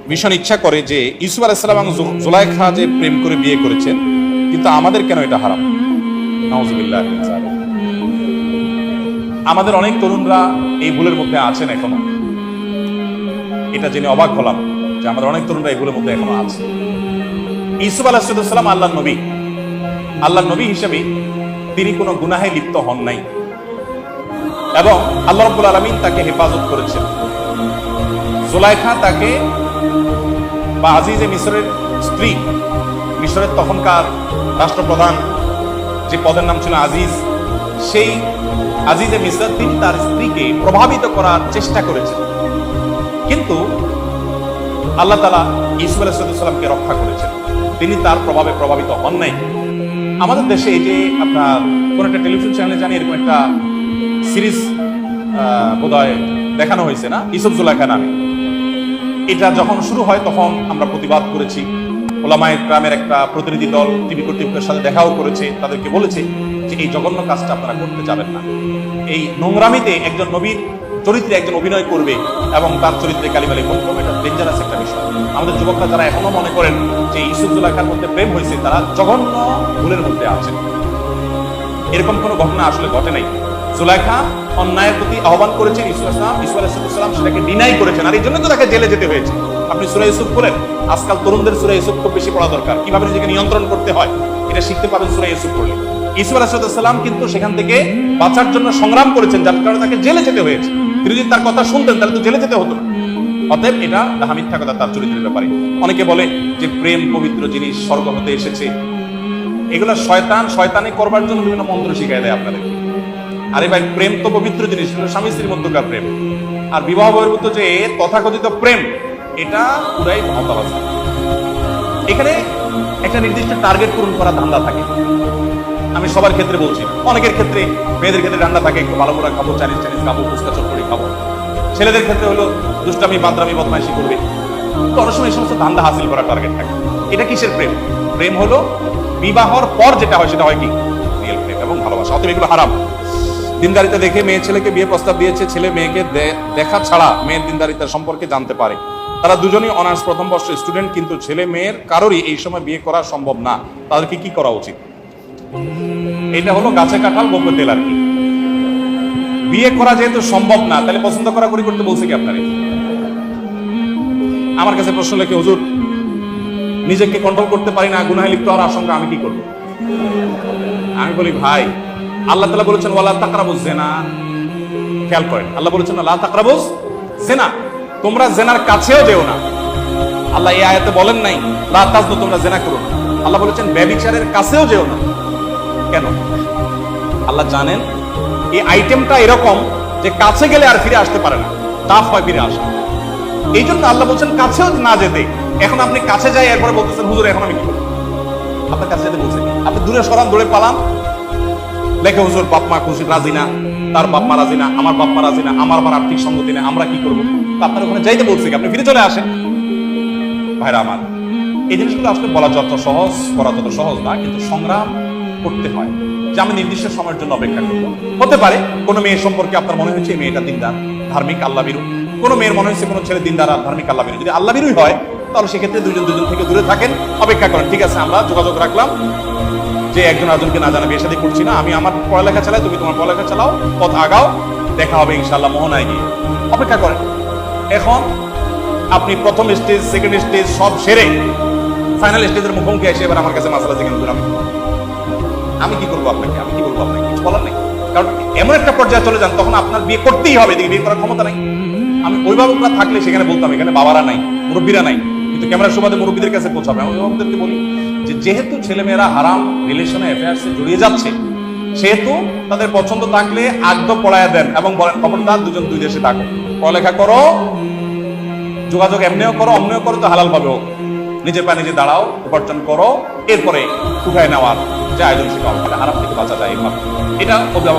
ভীষণ ইচ্ছা করে যে ইউসুফ আলাইহিস সালাম এবং জুলাইখা যে প্রেম করে বিয়ে করেছেন, কিন্তু আমাদের কেন এটা হারাম? নাউজুবিল্লাহ। আমাদের অনেক তরুণরা এই ভুলের মধ্যে আছেন এখনো। এটা জেনে অবাক হলাম যে আমাদের অনেক তরুণরা এই ভুলের মধ্যে এখনো আছে। ইউসুফ আলাইহিস সালাম আল্লাহর নবী হিসেবে তিনি কোনো গুনাহে লিপ্ত হন নাই এবং আল্লাহ রাব্বুল আলামিন তাকে হেফাজত করেছেন। জুলাইখা তাকে বা আজিজে মিশরের স্ত্রী, মিশরের তখনকার রাষ্ট্রপ্রধান যে পদের নাম ছিল আজিজ, সেই আজিজে মিশর তিনি তার স্ত্রীকে প্রভাবিত করার চেষ্টা করেছেন, কিন্তু আল্লাহ তাআলা ইউসুফ আলাইহিস সালামকে রক্ষা করেছেন, তিনি তার প্রভাবে প্রভাবিত হন নাই। আমাদের দেশে এই যে আপনার কোন একটা টেলিভিশন চ্যানেলে জানি এরকম একটা সিরিজ বোধহয় দেখানো হয়েছে না, ইউসুফ জুলাইখা নামে। এটা যখন শুরু হয় তখন আমরা প্রতিবাদ করেছি। ওলামায়ে কেরামের একটা প্রতিনিধি দল টিভি কর্তৃপক্ষের সাথে দেখাও করেছে, তাদেরকে বলেছে যে এই জঘন্য কাজটা আপনারা করতে যাবেন না। এই নোংরামিতে একজন নবীর চরিত্রে একজন অভিনয় করবে এবং তার চরিত্রে কালিমালি ভুল করবে, এটা ডেঞ্জারাস একটা বিষয়। আমাদের যুবকরা যারা এখনো মনে করেন যে ইউসুফ জুলাইখার মধ্যে প্রেম হয়েছে, তারা জঘন্য ভুলের মধ্যে আছেন। এরকম কোনো ঘটনা আসলে ঘটে নাই। জুলাইখা অন্যায়ের প্রতি আহ্বান করেছেন, ইউসুফ আলাইহিস সালাম সেটাকে ডিনাই করেছেন, আর এই জন্য তো তাকে জেলে যেতে হয়েছে। আপনি সূরা ইউসুফ পড়েন, আজকাল তরুণদের সূরা ইউসুফ খুব বেশি পড়া দরকার, কিভাবে নিজেকে নিয়ন্ত্রণ করতে হয় এটা শিখতে পাবেন সূরা ইউসুফ পড়লে। ইউসুফ আলাইহিস সালাম কিন্তু সেখান থেকে বাঁচার জন্য সংগ্রাম করেছেন, যার কারণে তাকে জেলে যেতে হয়েছে। তিনি যদি তার কথা শুনতেন তাহলে তো জেলে যেতে হতো না। অতএব এটা মিথ্যা কথা তার চরিত্রের ব্যাপারে। অনেকে বলে যে প্রেম পবিত্র জিনিস, স্বর্গ হতে এসেছে, এগুলো শয়তানি করবার জন্য বিভিন্ন মন্ত্র শিখাই দেয় আপনাদেরকে। আরে ভাই, প্রেম তো পবিত্র জিনিস, স্বামী স্ত্রীর মধ্যকার প্রেম। আর বিবাহ বহির্ভূত যে তথাকথিত প্রেম, এটা পুরাই ভাওতাবাজি। এখানে একটা নির্দিষ্ট টার্গেট পূরণ করা ধান্দা থাকে। আমি সবার ক্ষেত্রে বলছি, অনেকের ক্ষেত্রে মেয়েদের ক্ষেত্রে ধান্দা থাকে একটু ভালো করে খাবো, চাইনিজ খাবো, ফুচকা চটপটি খাবো। ছেলেদের ক্ষেত্রে হলো দুষ্টামি, বাদরামি, বদমাইশি করবে। তো অনেক সময় এই সমস্ত ধান্দা হাসিল করার টার্গেট থাকে। এটা কিসের প্রেম? প্রেম হলো বিবাহর পর যেটা হয় সেটা হয় কি রিয়েল প্রেম এবং ভালোবাসা। অতএব এগুলো হারাম। দিনদারিতা দেখে মেয়ে ছেলেকে বিয়ে প্রস্তাব দিয়েছে, ছেলে মেয়েকে দেখা ছাড়া মেয়ের দিনদারিতার সম্পর্কে জানতে পারে। তারা দুজনই অনার্স প্রথম বর্ষের স্টুডেন্ট, কিন্তু ছেলে মেয়ের কারোরই এই সময় বিয়ে করা সম্ভব না। তাদেরকে কি করা উচিত? এটা হলো গাছে কাঁঠাল গোপে তেল আর কি। বিয়ে করা যেহেতু সম্ভব না, তাহলে পছন্দ করা করি করতে বলছে কি আপনারে? আমার কাছে প্রশ্ন লেখে, হুজুর নিজেকে কন্ট্রোল করতে পারি না, গুনাহে লিপ্ত হওয়ার আশঙ্কা, আমি কি করব? আমি বলি ভাই, আল্লাহ তাআলা বলেছেন ওয়ালা তাকরাবুজ জিনা। খেয়াল করেন, আল্লাহ বলেছেন লা তাকরাবুজ জিনা, তোমরা জিনার কাছেও যেও না। আল্লাহ এই আয়াতে বলেন নাই লা তাজনু, তোমরা জিনা করো না। আল্লাহ বলেছেন ব্যভিচারের কাছেও যেও না। কেন? আল্লাহ জানেন এই আইটেমটা এরকম যে কাছে গেলে আর ফিরে আসতে পারে না, টাফ হয় ফিরে আসা। এই জন্য আল্লাহ বলছেন কাছেও না যেতে। এখন আপনি কাছে যাই, এরপরে বলতেছেন হুজুর এখন আমি কি করব? আপনার কাছে যেতে বলছেন, আপনি দূরে সরান, দূরে পালান। লেখে হুজুর বাপ মা খুশি, রাজি না, তার বাপ মা রাজি না, আমার বাপ মা রাজি না, আমার আর্থিক সঙ্গতি নেই, আমরা কি করবো? আপনার ওখানে যাইতে বলছে কি? আপনি ফিরে চলে আসেন। ভাইরা আমার, এই জিনিসগুলো আসলে বলা যত সহজ, করা তত সহজ না, কিন্তু সংগ্রাম করতে হয় যে আমি নির্দিষ্ট সময়ের জন্য অপেক্ষা করবো। হতে পারে কোনো মেয়ের সম্পর্কে আপনার মনে হয়েছে মেয়েটা দিনদার, ধার্মিক, আল্লাহ ভীরু। কোনো মেয়ের মনে হয়েছে কোনো ছেলে দিনদার আর ধার্মিক, আল্লাহ ভীরু। যদি আল্লাহ ভীরুই হয় তাহলে সেক্ষেত্রে দুজন থেকে দূরে থাকেন, অপেক্ষা করেন। ঠিক আছে, আমরা যোগাযোগ রাখলাম যে একজন আরেকজনকে না জানা বিয়ে শাদী করছি না, আমি আমার পড়ালেখা চালাই, তুমি তোমার পড়ালেখা চালাও, পথ আগাও, দেখা হবে ইনশাআল্লাহ মোহনায় গিয়ে। অপেক্ষা করেন। এখন আপনি প্রথম স্টেজ, সেকেন্ড স্টেজ সব সেরে ফাইনাল স্টেজের মুখোমুখি এসে এবার আমার কাছে মাসালা জিজ্ঞেস করলাম, আমি কি করবো আপনাকে? আমি কি বলবো আপনাকে? কিছু বলার নেই। কারণ এমন একটা পর্যায়ে চলে যান তখন আপনার বিয়ে করতেই হবে, বিয়ে করার ক্ষমতা নাই। আমি অভিভাবকরা থাকলে সেখানে বলতাম, এখানে বাবারা নাই, মুরব্বীরা নাই, কিন্তু ক্যামেরার সুবাদে মুরব্বীদের কাছে পৌঁছাবে। আমি অভিভাবকদেরকে বলি যে যেহেতু ছেলেমেয়েরা হারাম রিলেশনে, অ্যাফেয়ার্সে জড়িয়ে যাচ্ছে, সেহেতু তাদের পছন্দ থাকলে আগ্রহ পড়ায় দেন এবং বলেন খবরদার দুজন দুই দেশে থাকো, পড়ালেখা করো, যোগাযোগ এমনিও করো, অমনিও করো, তো হালাল ভাবে হোক, নিজের পায়ে নিজে দাঁড়াও, উপার্জন করো, এরপরে উঠায় নেওয়ার যে আয়োজন সেটা হারাম থেকে বাঁচা যায়। এটা অভিভাবক